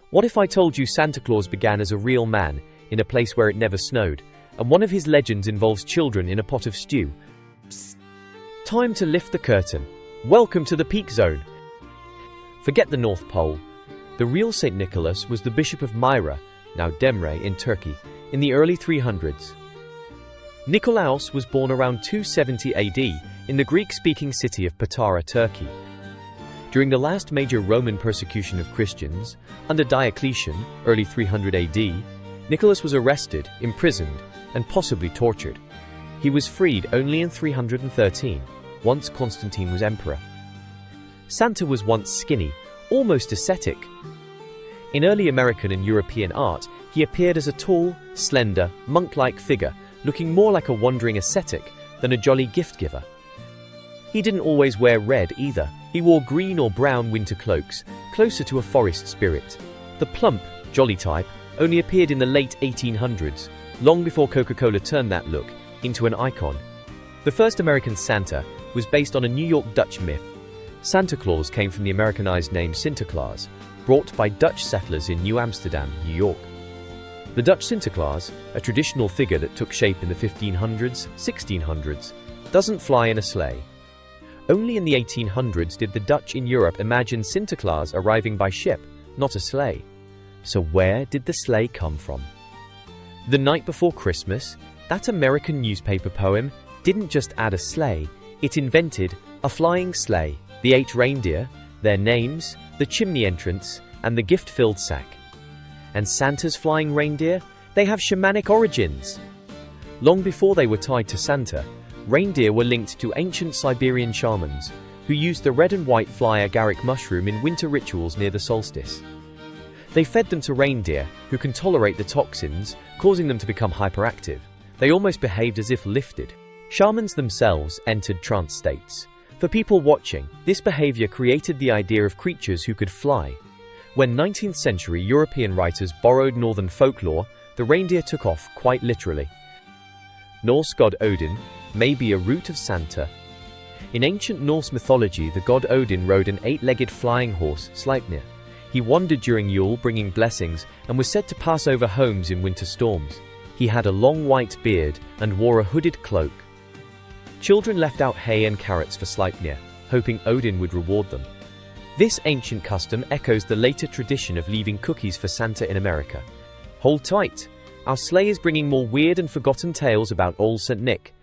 What if I told you Santa Claus began as a real man, in a place where it never snowed, and one of his legends involves children in a pot of stew? Psst. Time to lift the curtain. Welcome to the PeekZone. Forget the North Pole. The real St. Nicholas was the Bishop of Myra, now Demre in Turkey, in the early 300s. Nikolaos was born around 270 AD in the Greek-speaking city of Patara, Turkey. During the last major Roman persecution of Christians, under Diocletian, early 300 AD, Nicholas was arrested, imprisoned, and possibly tortured. He was freed only in 313, once Constantine was emperor. Santa was once skinny, almost ascetic. In early American and European art, he appeared as a tall, slender, monk-like figure, looking more like a wandering ascetic than a jolly gift-giver. He didn't always wear red either. He wore green or brown winter cloaks, closer to a forest spirit. The plump, jolly type only appeared in the late 1800s, long before Coca-Cola turned that look into an icon. The first American Santa was based on a New York Dutch myth. Santa Claus came from the Americanized name Sinterklaas, brought by Dutch settlers in New Amsterdam, New York. The Dutch Sinterklaas, a traditional figure that took shape in the 1500s, 1600s, doesn't fly in a sleigh. Only in the 1800s did the Dutch in Europe imagine Sinterklaas arriving by ship, not a sleigh. So where did the sleigh come from? The Night Before Christmas, that American newspaper poem, didn't just add a sleigh, it invented a flying sleigh, the 8 reindeer, their names, the chimney entrance, and the gift-filled sack. And Santa's flying reindeer? They have shamanic origins. Long before they were tied to Santa, reindeer were linked to ancient Siberian shamans, who used the red and white fly agaric mushroom in winter rituals near the solstice. They fed them to reindeer, who can tolerate the toxins, causing them to become hyperactive. They almost behaved as if lifted. Shamans themselves entered trance states. For people watching, this behavior created the idea of creatures who could fly. When 19th century European writers borrowed northern folklore, the reindeer took off quite literally. Norse god Odin may be a root of Santa. In ancient Norse mythology, the god Odin rode an 8-legged flying horse, Sleipnir. He wandered during Yule, bringing blessings, and was said to pass over homes in winter storms. He had a long white beard and wore a hooded cloak. Children left out hay and carrots for Sleipnir, hoping Odin would reward them. This ancient custom echoes the later tradition of leaving cookies for Santa in America. Hold tight! Our sleigh is bringing more weird and forgotten tales about old St. Nick.